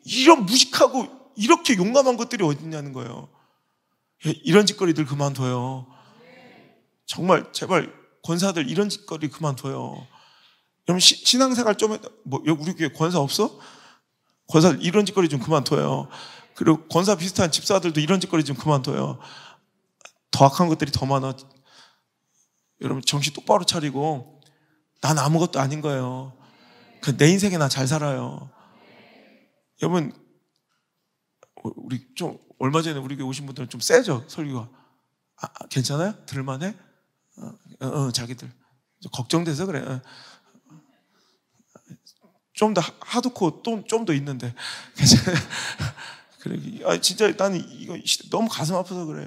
이런 무식하고 이렇게 용감한 것들이 어디 있냐는 거예요. 이런 짓거리들 그만둬요. 정말 제발 권사들 이런 짓거리 그만둬요. 여러분 신앙생활 좀 뭐 우리 교회 권사 없어? 권사 이런 짓거리 좀 그만둬요. 그리고 권사 비슷한 집사들도 이런 짓거리 좀 그만둬요. 더 악한 것들이 더 많아. 여러분 정신 똑바로 차리고, 난 아무것도 아닌 거예요. 내 인생에 나 잘 살아요. 여러분 우리 좀 얼마 전에 우리 교회 오신 분들은 좀 세죠 설교가. 괜찮아요? 들을만해? 자기들 걱정돼서 그래. 좀 더 하드코어 좀 더 있는데 괜찮아요? 그래. 진짜 나는 이거 너무 가슴 아파서 그래.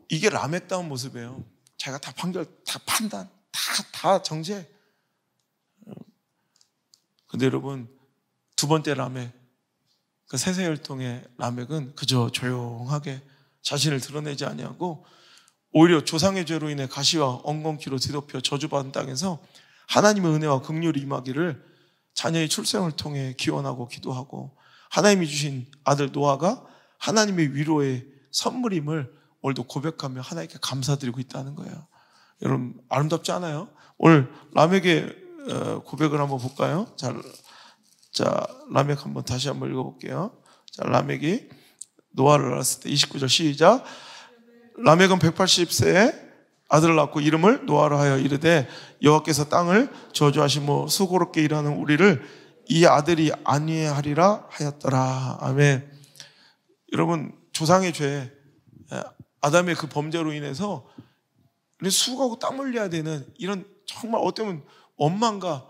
이게 라멕다운 모습이에요. 자기가 다 판결, 다 판단, 다 정죄. 근데 여러분 두 번째 라멕, 그 세세혈통의 라멕은 그저 조용하게 자신을 드러내지 아니하고 오히려 조상의 죄로 인해 가시와 엉겅퀴로 뒤덮여 저주받은 땅에서 하나님의 은혜와 긍휼이 임하기를 자녀의 출생을 통해 기원하고 기도하고, 하나님이 주신 아들 노아가 하나님의 위로의 선물임을 오늘도 고백하며 하나님께 감사드리고 있다는 거예요. 여러분 아름답지 않아요? 오늘 라멕의 고백을 한번 볼까요? 자, 라멕 한번 다시 한번 읽어볼게요. 자, 라멕이 노아를 낳았을 때 29절 시작. 라멕은 180세에 아들을 낳고 이름을 노아로 하여 이르되 여호와께서 땅을 저주하시며 수고롭게 일하는 우리를 이 아들이 안위하리라 하였더라. 아멘. 여러분 조상의 죄, 아담의 그 범죄로 인해서 수고하고 땀 흘려야 되는 이런 정말 어쩌면 원망과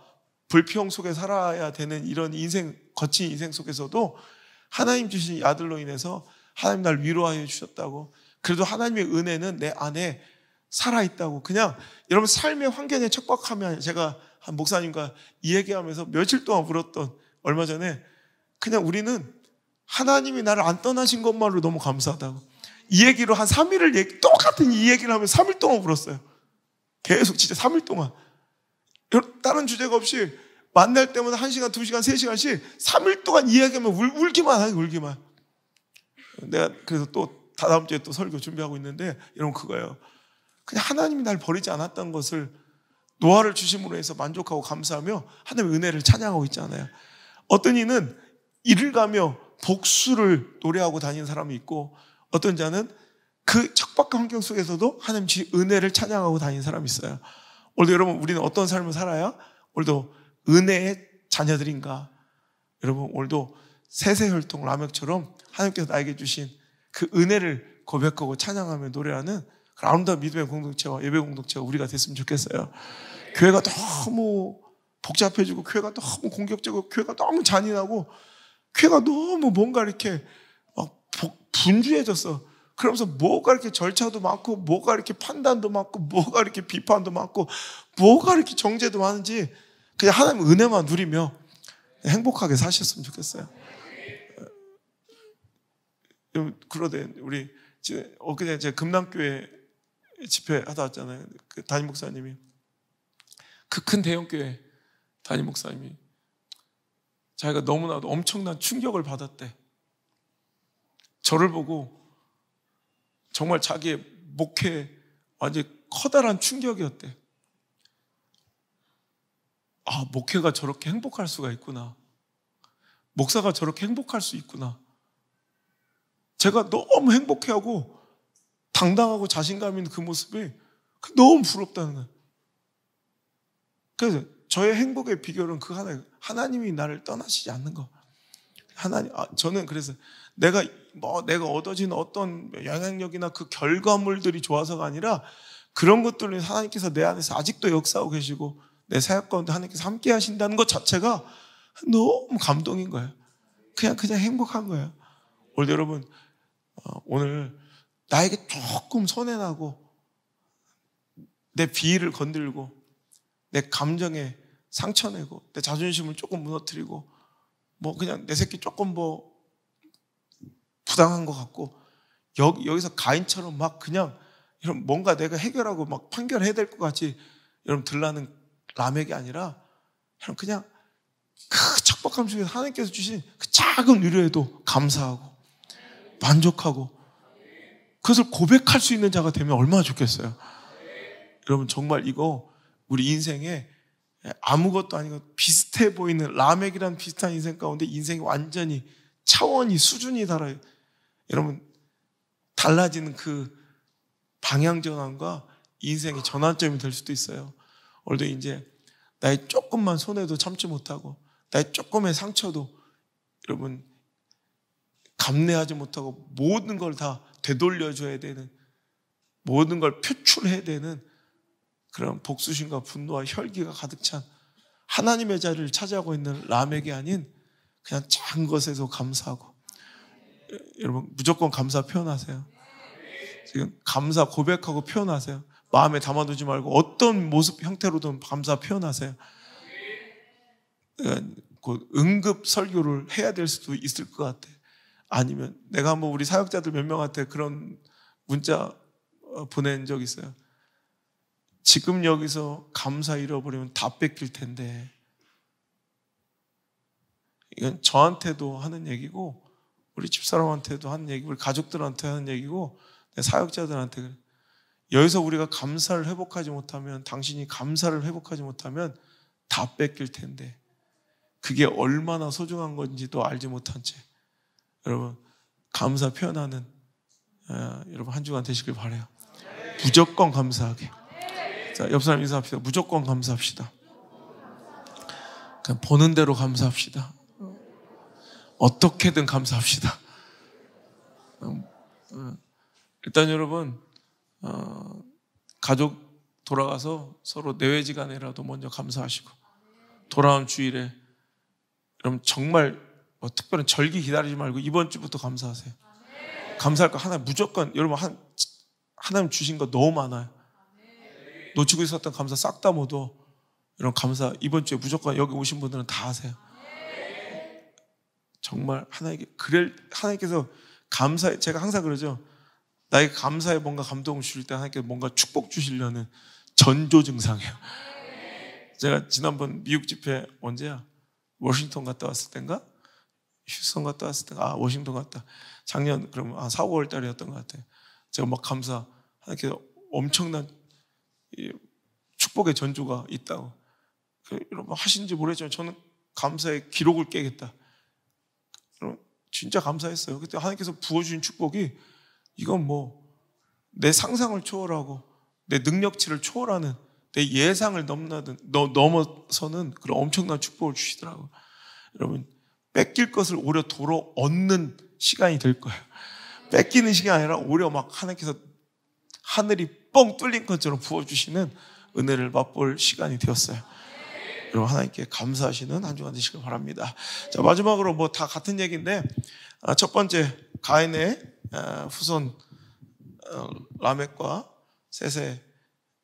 불평 속에 살아야 되는 이런 인생, 거친 인생 속에서도 하나님 주신 이 아들로 인해서 하나님 날 위로하여 주셨다고, 그래도 하나님의 은혜는 내 안에 살아있다고. 그냥 여러분 삶의 환경에 척박하면, 제가 한 목사님과 이 얘기하면서 며칠 동안 울었던, 얼마 전에 그냥 우리는 하나님이 나를 안 떠나신 것만으로 너무 감사하다고, 이 얘기로 한 3일을 똑같은 이 얘기를 하면 3일 동안 울었어요. 계속 진짜 3일 동안. 다른 주제가 없이 만날 때마다 1시간, 2시간, 3시간씩 3일 동안 이야기하면 울기만 하고 울기만. 내가 그래서 또 다음 주에 또 설교 준비하고 있는데, 여러분 그거예요. 그냥 하나님이 날 버리지 않았던 것을 노아를 주심으로 해서 만족하고 감사하며 하나님의 은혜를 찬양하고 있잖아요. 어떤 이는 일을 가며 복수를 노래하고 다니는 사람이 있고, 어떤 자는 그 척박한 환경 속에서도 하나님 주신 은혜를 찬양하고 다니는 사람이 있어요. 오늘도 여러분 우리는 어떤 삶을 살아야 오늘도 은혜의 자녀들인가? 여러분 오늘도 세세혈통 라멕처럼 하나님께서 나에게 주신 그 은혜를 고백하고 찬양하며 노래하는 그 아름다운 믿음의 공동체와 예배 공동체가 우리가 됐으면 좋겠어요. 교회가 너무 복잡해지고, 교회가 너무 공격적이고, 교회가 너무 잔인하고, 교회가 너무 뭔가 이렇게 막 분주해졌어. 그러면서 뭐가 이렇게 절차도 많고, 뭐가 이렇게 판단도 많고, 뭐가 이렇게 비판도 많고, 뭐가 이렇게 정죄도 많은지 그냥 하나님 은혜만 누리며 행복하게 사셨으면 좋겠어요. 그러되 우리 엊그제 제가 금남교회 집회 하다 왔잖아요. 그 담임 목사님이, 그 큰 대형교회 담임 목사님이 자기가 너무나도 엄청난 충격을 받았대. 저를 보고 정말 자기의 목회에 완전히 커다란 충격이었대. 아, 목회가 저렇게 행복할 수가 있구나. 목사가 저렇게 행복할 수 있구나. 제가 너무 행복해하고 당당하고 자신감 있는 그 모습이 너무 부럽다는 거예요. 그래서 저의 행복의 비결은 그 하나예요. 하나님이 나를 떠나시지 않는 거. 저는 그래서 내가 얻어진 어떤 영향력이나 그 결과물들이 좋아서가 아니라 그런 것들을 하나님께서 내 안에서 아직도 역사하고 계시고 내 사역 가운데 하나님께서 함께 하신다는 것 자체가 너무 감동인 거예요. 그냥 행복한 거예요. 오늘 여러분, 오늘 나에게 조금 손해나고 내 비위를 건들고 내 감정에 상처내고 내 자존심을 조금 무너뜨리고 뭐 그냥 내 새끼 조금 뭐 부당한 것 같고 여기서 가인처럼 막 그냥 이런 뭔가 내가 해결하고 막 판결해야 될 것 같이 여러분 들라는 라멕이 아니라 그냥 그 척박함 속에서 하나님께서 주신 그 작은 위로에도 감사하고 만족하고 그것을 고백할 수 있는 자가 되면 얼마나 좋겠어요. 여러분 정말 이거 우리 인생에 아무것도 아니고 비슷해 보이는 라멕이란 비슷한 인생 가운데 인생이 완전히 차원이 수준이 달라요. 여러분 달라지는 그 방향 전환과 인생의 전환점이 될 수도 있어요. 오늘도 이제 나의 조금만 손해도 참지 못하고 나의 조금의 상처도 여러분 감내하지 못하고 모든 걸 다 되돌려줘야 되는, 모든 걸 표출해야 되는 그런 복수심과 분노와 혈기가 가득 찬 하나님의 자리를 차지하고 있는 라멕이 아닌 그냥 작은 것에서 감사하고, 여러분 무조건 감사 표현하세요. 지금 감사 고백하고 표현하세요. 마음에 담아두지 말고 어떤 모습 형태로든 감사 표현하세요. 그 응급 설교를 해야 될 수도 있을 것 같아. 아니면 내가 한번 우리 사역자들 몇 명한테 그런 문자 보낸 적 있어요. 지금 여기서 감사 잃어버리면 다 뺏길 텐데. 이건 저한테도 하는 얘기고 우리 집사람한테도 하는 얘기고 우리 가족들한테 하는 얘기고 사역자들한테 그래. 여기서 우리가 감사를 회복하지 못하면, 당신이 감사를 회복하지 못하면 다 뺏길 텐데 그게 얼마나 소중한 건지도 알지 못한 채 여러분 감사 표현하는 여러분 한 주간 되시길 바라요. 무조건 감사하게. 자, 옆 사람 인사합시다. 무조건 감사합시다. 그냥 보는 대로 감사합시다. 어떻게든 감사합시다. 일단 여러분 가족 돌아가서 서로 내외지간에라도 먼저 감사하시고, 돌아온 주일에 여러분 정말 뭐 특별한 절기 기다리지 말고 이번 주부터 감사하세요. 감사할 거 하나 무조건, 여러분 하나님 주신 거 너무 많아요. 놓치고 있었던 감사 싹 다 모두 여러분 감사 이번 주에 무조건 여기 오신 분들은 다 하세요. 정말 하나님께서 감사해. 제가 항상 그러죠. 나에게 감사에 뭔가 감동을 주실 때 하나님께서 뭔가 축복 주시려는 전조 증상이에요. 제가 지난번 미국 집회 언제야? 워싱턴 갔다 왔을 땐가? 휴스턴 갔다 왔을 때가 워싱턴 갔다. 작년 그러면 4, 5월 달이었던 것 같아요. 제가 막 감사 하나님께서 엄청난 축복의 전조가 있다고 여러분 하신지 모르겠지만 저는 감사의 기록을 깨겠다. 진짜 감사했어요. 그때 하나님께서 부어주신 축복이 이건 뭐 내 상상을 초월하고 내 능력치를 초월하는, 내 예상을 넘어서는 그런 엄청난 축복을 주시더라고요. 여러분 뺏길 것을 오히려 도로 얻는 시간이 될 거예요. 뺏기는 시간이 아니라 오히려 막 하나님께서 하늘이 뻥 뚫린 것처럼 부어주시는 은혜를 맛볼 시간이 되었어요. 여러분 하나님께 감사하시는 한 주간 되시길 바랍니다. 자, 마지막으로 뭐 다 같은 얘기인데 첫 번째 가인의 후손 라멕과 셋의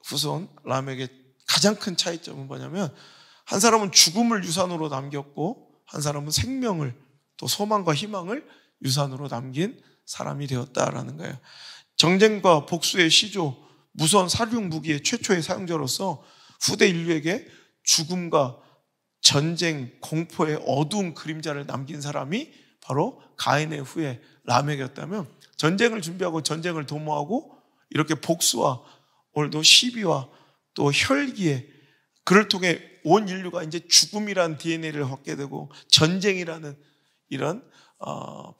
후손 라멕의 가장 큰 차이점은 뭐냐면 한 사람은 죽음을 유산으로 남겼고 한 사람은 생명을, 또 소망과 희망을 유산으로 남긴 사람이 되었다라는 거예요. 정쟁과 복수의 시조, 무서운 살육 무기의 최초의 사용자로서 후대 인류에게 죽음과 전쟁, 공포의 어두운 그림자를 남긴 사람이 바로 가인의 후예 라멕이었다면, 전쟁을 준비하고 전쟁을 도모하고 이렇게 복수와 오늘도 시비와 또 혈기에, 그를 통해 온 인류가 이제 죽음이라는 DNA를 얻게 되고 전쟁이라는 이런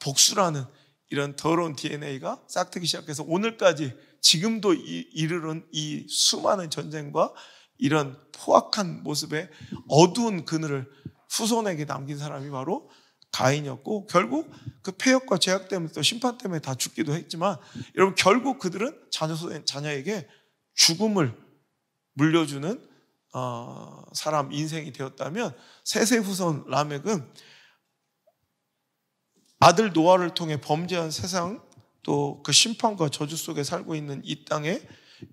복수라는 이런 더러운 DNA가 싹트기 시작해서 오늘까지 지금도 이르는 이 수많은 전쟁과 이런 포악한 모습의 어두운 그늘을 후손에게 남긴 사람이 바로 가인이었고, 결국 그 폐역과 죄악 때문에 또 심판 때문에 다 죽기도 했지만, 여러분 결국 그들은 자녀에게 죽음을 물려주는 사람 인생이 되었다면, 셋의 후손 라멕은 아들 노아를 통해 범죄한 세상, 또 그 심판과 저주 속에 살고 있는 이 땅에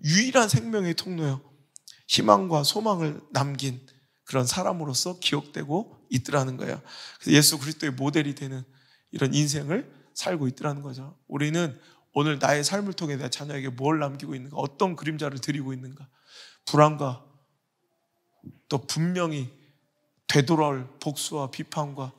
유일한 생명의 통로요, 희망과 소망을 남긴 그런 사람으로서 기억되고 있더라는 거예요. 그래서 예수 그리스도의 모델이 되는 이런 인생을 살고 있더라는 거죠. 우리는 오늘 나의 삶을 통해 내 자녀에게 뭘 남기고 있는가, 어떤 그림자를 드리고 있는가, 불안과 또 분명히 되돌아올 복수와 비판과,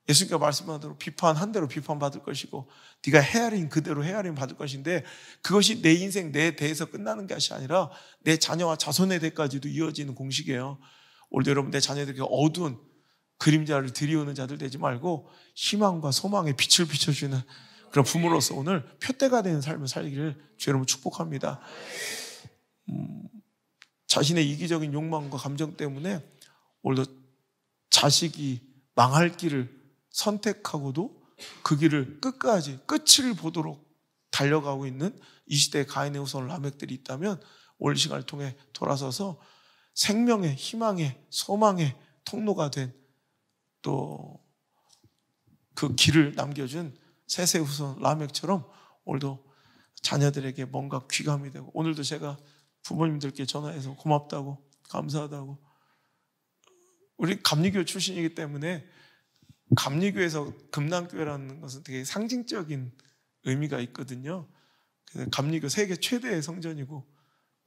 예수님께서 말씀한 대로 비판한 대로 비판받을 것이고 네가 헤아린 그대로 헤아림 받을 것인데, 그것이 내 인생 내 대에서 끝나는 것이 아니라 내 자녀와 자손의 대까지도 이어지는 공식이에요. 오늘도 여러분 내 자녀들에게 어두운 그림자를 들이오는 자들 되지 말고 희망과 소망의 빛을 비춰주는 그런 부모로서 오늘 표대가 되는 삶을 살기를 주 여러분 축복합니다. 자신의 이기적인 욕망과 감정 때문에 오늘도 자식이 망할 길을 선택하고도 그 길을 끝까지 끝을 보도록 달려가고 있는 이 시대의 가인의 후손 라멕들이 있다면, 오늘 시간을 통해 돌아서서 생명의, 희망의, 소망의 통로가 된 또 그 길을 남겨준 셋의 후손 라멕처럼 오늘도 자녀들에게 뭔가 귀감이 되고, 오늘도 제가 부모님들께 전화해서 고맙다고, 감사하다고, 우리 감리교 출신이기 때문에 감리교에서 금남교회라는 것은 되게 상징적인 의미가 있거든요. 그래서 감리교 세계 최대의 성전이고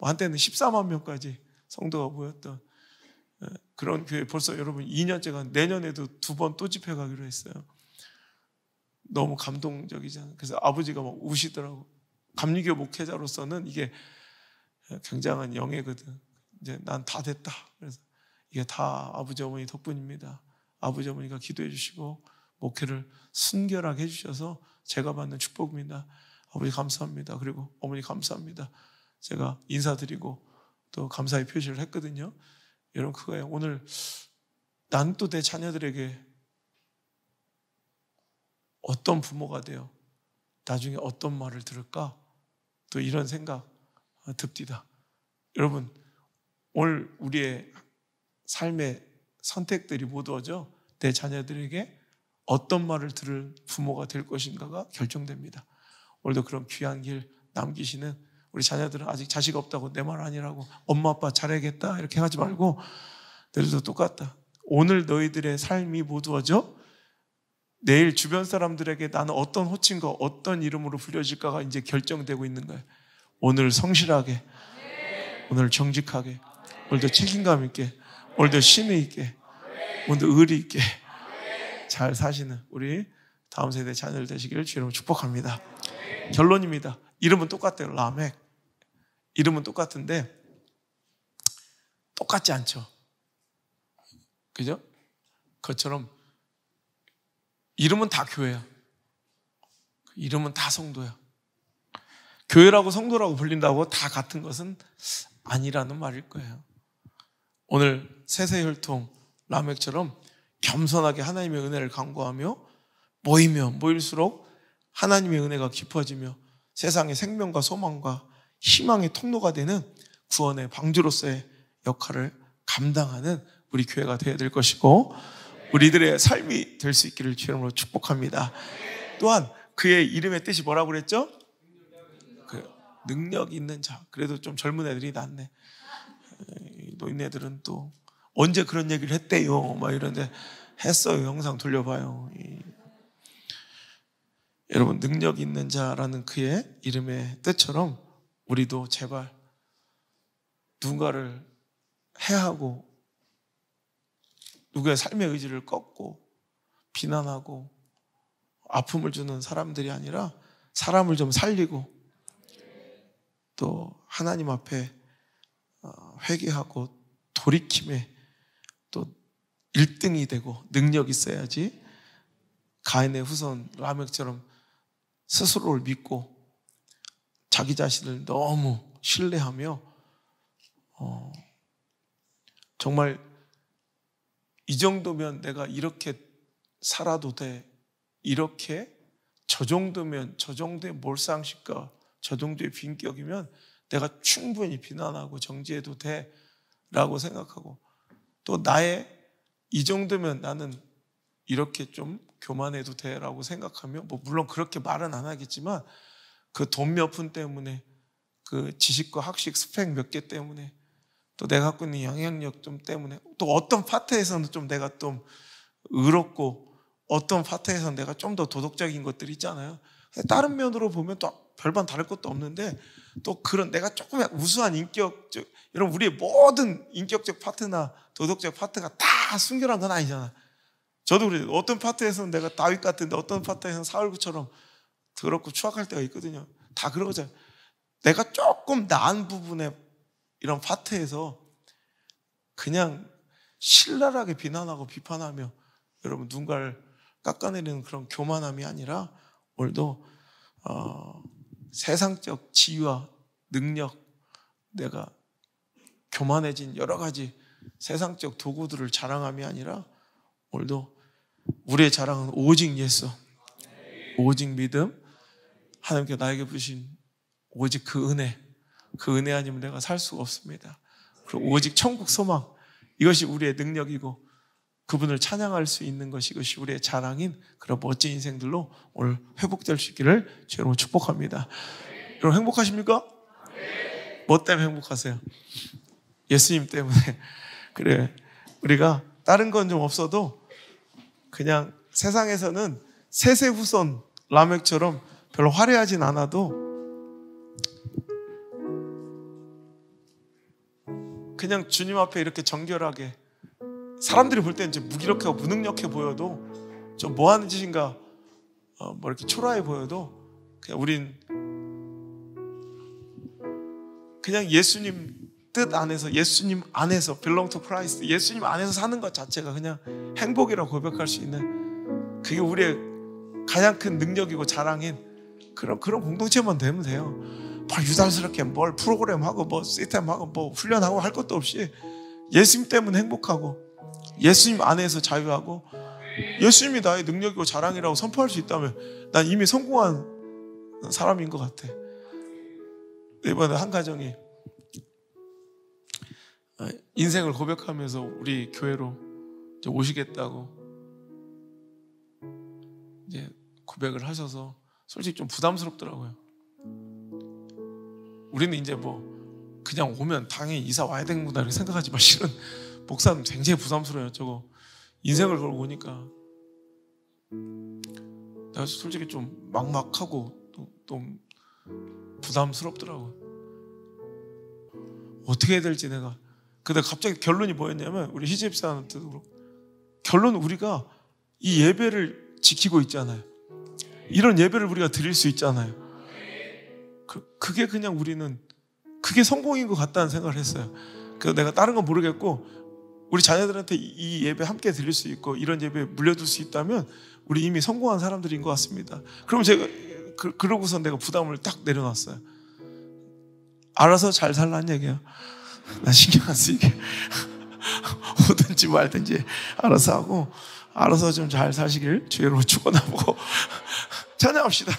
한때는 14만 명까지 성도가 모였던 그런 교회, 벌써 여러분 2년째가, 내년에도 2번 또 집회 가기로 했어요. 너무 감동적이잖아요. 그래서 아버지가 막 우시더라고. 감리교 목회자로서는 이게 굉장한 영예거든. 이제 난 다 됐다. 그래서 이게 다 아버지 어머니 덕분입니다. 아버지 어머니가 기도해 주시고 목회를 순결하게 해주셔서 제가 받는 축복입니다. 아버지 감사합니다. 그리고 어머니 감사합니다. 제가 인사드리고 또 감사의 표시를 했거든요. 여러분 그거예요. 오늘 난 또 내 자녀들에게 어떤 부모가 되어 나중에 어떤 말을 들을까, 또 이런 생각 듭디다. 여러분 오늘 우리의 삶의 선택들이 모두어져 내 자녀들에게 어떤 말을 들을 부모가 될 것인가가 결정됩니다. 오늘도 그런 귀한 길 남기시는 우리 자녀들은, 아직 자식 없다고 내 말 아니라고 엄마 아빠 잘해야겠다 이렇게 하지 말고, 너희들도 똑같다. 오늘 너희들의 삶이 모두어져 내일 주변 사람들에게 나는 어떤 호칭과 어떤 이름으로 불려질까가 이제 결정되고 있는 거예요. 오늘 성실하게, 오늘 정직하게, 오늘도 책임감 있게, 오늘도 신의 있게, 오늘도 의리 있게 잘 사시는 우리 다음 세대 자녀들 되시기를 주님으로 축복합니다. 결론입니다. 이름은 똑같아요. 라멕. 이름은 똑같은데 똑같지 않죠. 그죠? 그것처럼 이름은 다 교회야. 이름은 다 성도야. 교회라고 성도라고 불린다고 다 같은 것은 아니라는 말일 거예요. 오늘 셋의 혈통 라멕처럼 겸손하게 하나님의 은혜를 간구하며 모이면 모일수록 하나님의 은혜가 깊어지며 세상의 생명과 소망과 희망의 통로가 되는 구원의 방주로서의 역할을 감당하는 우리 교회가 되어야 될 것이고, 우리들의 삶이 될 수 있기를 주님으로 축복합니다. 또한 그의 이름의 뜻이 뭐라고 그랬죠? 그 능력 있는 자. 그래도 좀 젊은 애들이 낫네. 노인네들은 또 언제 그런 얘기를 했대요 막 이런데, 했어요. 영상 돌려봐요. 여러분, 능력 있는 자라는 그의 이름의 뜻처럼 우리도 제발 누군가를 해하고 누구의 삶의 의지를 꺾고 비난하고 아픔을 주는 사람들이 아니라 사람을 좀 살리고 또 하나님 앞에 회개하고 돌이킴에 또 1등이 되고 능력이 있어야지 가인의 후손 라멕처럼 스스로를 믿고 자기 자신을 너무 신뢰하며 정말 이 정도면 내가 이렇게 살아도 돼, 이렇게 저 정도면, 저 정도의 몰상식과 저 정도의 빈격이면 내가 충분히 비난하고 정죄해도 돼 라고 생각하고, 또 나의 이 정도면 나는 이렇게 좀 교만해도 돼 라고 생각하며, 물론 그렇게 말은 안 하겠지만 그 돈 몇 푼 때문에, 그 지식과 학식 스펙 몇 개 때문에, 또 내가 갖고 있는 영향력 좀 때문에, 또 어떤 파트에서는 좀 내가 좀 의롭고 어떤 파트에서는 내가 좀 더 도덕적인 것들이 있잖아요. 다른 면으로 보면 또 별반 다를 것도 없는데, 또 그런 내가 조금 우수한 인격적, 여러분 우리의 모든 인격적 파트나 도덕적 파트가 다 순결한 건 아니잖아. 저도 그래요. 어떤 파트에서는 내가 다윗 같은데 어떤 파트에서는 사울처럼 더럽고 추악할 때가 있거든요. 다 그러죠. 내가 조금 나은 부분에 이런 파트에서 그냥 신랄하게 비난하고 비판하며 여러분 누군가를 깎아내리는 그런 교만함이 아니라, 오늘도 세상적 지위와 능력, 내가 교만해진 여러 가지 세상적 도구들을 자랑함이 아니라, 오늘도 우리의 자랑은 오직 예수, 오직 믿음, 하나님께 나에게 부신 오직 그 은혜 아니면 내가 살 수가 없습니다. 그리고 오직 천국 소망, 이것이 우리의 능력이고 그분을 찬양할 수 있는 것이, 이것이 우리의 자랑인 그런 멋진 인생들로 오늘 회복될 수 있기를 주님으로 축복합니다. 여러분 행복하십니까? 뭐 때문에 행복하세요? 예수님 때문에. 그래, 우리가 다른 건 좀 없어도 그냥 세상에서는 세세 후손 라멕처럼 별로 화려하진 않아도 그냥 주님 앞에 이렇게 정결하게, 사람들이 볼 때는 이제 무기력하고 무능력해 보여도, 좀 뭐 하는 짓인가 뭐 이렇게 초라해 보여도, 그냥 우린 그냥 예수님 뜻 안에서, 예수님 안에서 belong to Christ, 예수님 안에서 사는 것 자체가 그냥 행복이라고 고백할 수 있는, 그게 우리의 가장 큰 능력이고 자랑인 그런 공동체만 되면 돼요. 뭘 유달스럽게 뭘 프로그램하고 뭐 시스템하고 뭐 훈련하고 할 것도 없이 예수님 때문에 행복하고 예수님 안에서 자유하고 예수님이 나의 능력이고 자랑이라고 선포할 수 있다면 난 이미 성공한 사람인 것 같아. 이번에 한 가정이 인생을 고백하면서 우리 교회로 이제 오시겠다고 이제 고백을 하셔서 솔직히 좀 부담스럽더라고요. 우리는 이제 뭐 그냥 오면 당연히 이사 와야 되는구나 이렇게 생각하지만, 실은 목사는 굉장히 부담스러워요. 저거 인생을 걸고 오니까 내가 솔직히 좀 막막하고 또 부담스럽더라고요. 어떻게 해야 될지 내가. 근데 갑자기 결론이 뭐였냐면, 우리 희집사한테도 그렇고, 결론은 우리가 이 예배를 지키고 있잖아요. 이런 예배를 우리가 드릴 수 있잖아요. 그게 그냥 우리는 그게 성공인 것 같다는 생각을 했어요. 그래서 내가 다른 건 모르겠고 우리 자녀들한테 이 예배 함께 드릴 수 있고 이런 예배에 물려둘 수 있다면 우리 이미 성공한 사람들인 것 같습니다. 그럼 제가 그러고서 내가 부담을 딱 내려놨어요. 알아서 잘 살라는 얘기예요. 나 신경 안 쓰이게 오든지 말든지 알아서 하고, 알아서 좀 잘 사시길 주의로 축원하고 찬양합시다.